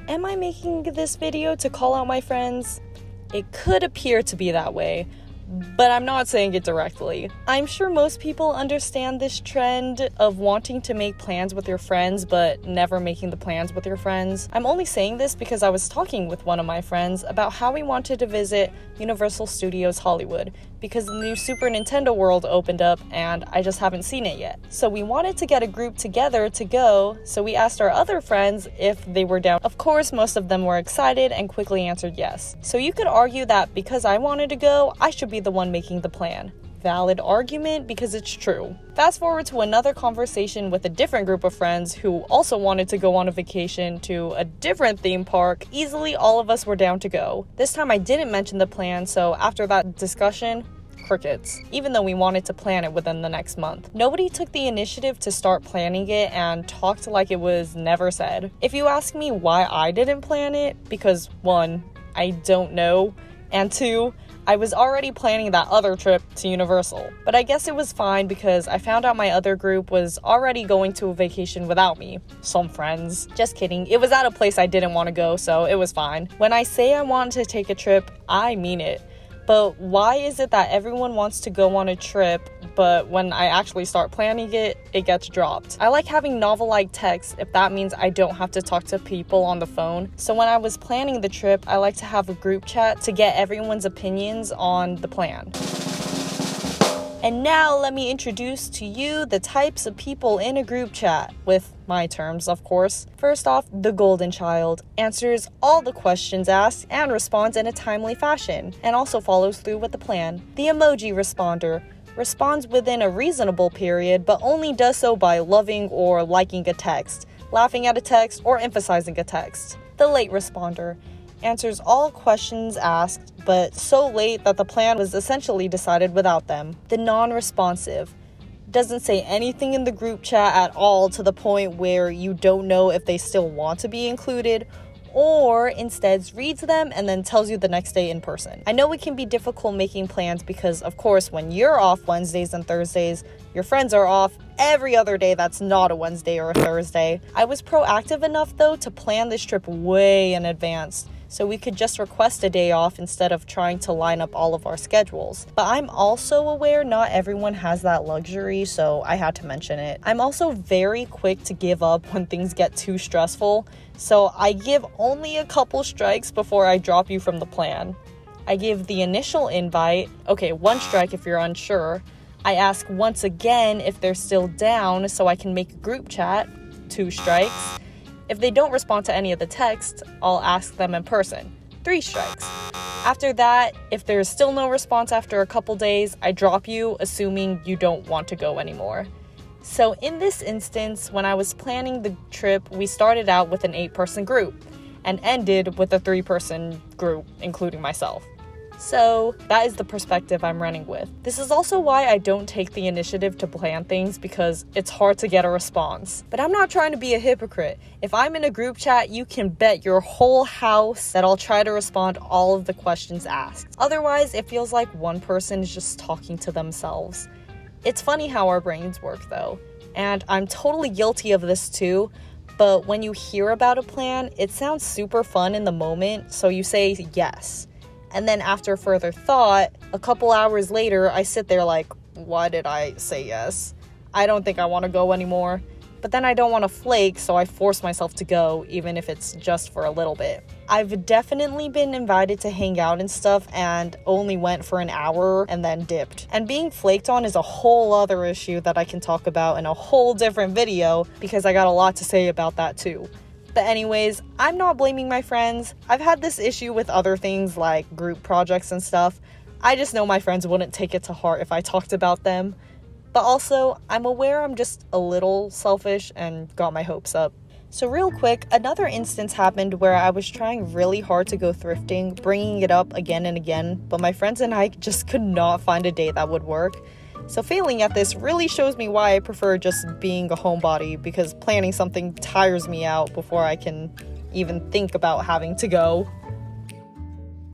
Am I making this video to call out my friends? It could appear to be that way, but I'm not saying it directly. I'm sure most people understand this trend of wanting to make plans with your friends but never making the plans with your friends. I'm only saying this because I was talking with one of my friends about how we wanted to visit Universal Studios Hollywood because the new Super Nintendo World opened up and I just haven't seen it yet. So we wanted to get a group together to go, so we asked our other friends if they were down. Of course, most of them were excited and quickly answered yes. So you could argue that because I wanted to go, I should be the one making the plan. Valid argument because it's true. Fast forward to another conversation with a different group of friends who also wanted to go on a vacation to a different theme park. Easily all of us were down to go. This time I didn't mention the plan, so after that discussion, crickets, even though we wanted to plan it within the next month. Nobody took the initiative to start planning it and talked like it was never said. If you ask me why I didn't plan it, because 1, I don't know, and 2, I was already planning that other trip to Universal. But I guess it was fine because I found out my other group was already going to a vacation without me. Some friends. Just kidding. It was at a place I didn't want to go, so it was fine. When I say I want to take a trip, I mean it. But why is it that everyone wants to go on a trip, but when I actually start planning it, it gets dropped? I like having novel-like text if that means I don't have to talk to people on the phone. So when I was planning the trip, I like to have a group chat to get everyone's opinions on the plan. And now let me introduce to you the types of people in a group chat, with my terms, of course. First off, the golden child answers all the questions asked and responds in a timely fashion, and also follows through with the plan. The emoji responder responds within a reasonable period, but only does so by loving or liking a text, laughing at a text, or emphasizing a text. The late responder answers all questions asked, but so late that the plan was essentially decided without them. The non-responsive doesn't say anything in the group chat at all to the point where you don't know if they still want to be included, or instead reads them and then tells you the next day in person. I know it can be difficult making plans because, of course, when you're off Wednesdays and Thursdays, your friends are off every other day that's not a Wednesday or a Thursday. I was proactive enough, though, to plan this trip way in advance, so we could just request a day off instead of trying to line up all of our schedules. But I'm also aware not everyone has that luxury, so I had to mention it. I'm also very quick to give up when things get too stressful, so I give only a couple strikes before I drop you from the plan. I give the initial invite, 1 strike if you're unsure. I ask once again if they're still down so I can make a group chat, 2 strikes. If they don't respond to any of the texts, I'll ask them in person, 3 strikes. After that, if there's still no response after a couple days, I drop you, assuming you don't want to go anymore. So in this instance, when I was planning the trip, we started out with an 8-person group and ended with a 3-person group, including myself. So that is the perspective I'm running with. This is also why I don't take the initiative to plan things, because it's hard to get a response. But I'm not trying to be a hypocrite. If I'm in a group chat, you can bet your whole house that I'll try to respond all of the questions asked. Otherwise, it feels like one person is just talking to themselves. It's funny how our brains work, though. And I'm totally guilty of this too. But when you hear about a plan, it sounds super fun in the moment, so you say yes. And then after further thought, a couple hours later, I sit there like, why did I say yes? I don't think I want to go anymore. But then I don't want to flake, so I force myself to go, even if it's just for a little bit. I've definitely been invited to hang out and stuff and only went for an hour and then dipped. And being flaked on is a whole other issue that I can talk about in a whole different video, because I got a lot to say about that too. But anyways, I'm not blaming my friends. I've had this issue with other things like group projects and stuff. I just know my friends wouldn't take it to heart if I talked about them. But also, I'm aware I'm just a little selfish and got my hopes up. So real quick, another instance happened where I was trying really hard to go thrifting, bringing it up again and again, but my friends and I just could not find a day that would work. So failing at this really shows me why I prefer just being a homebody, because planning something tires me out before I can even think about having to go.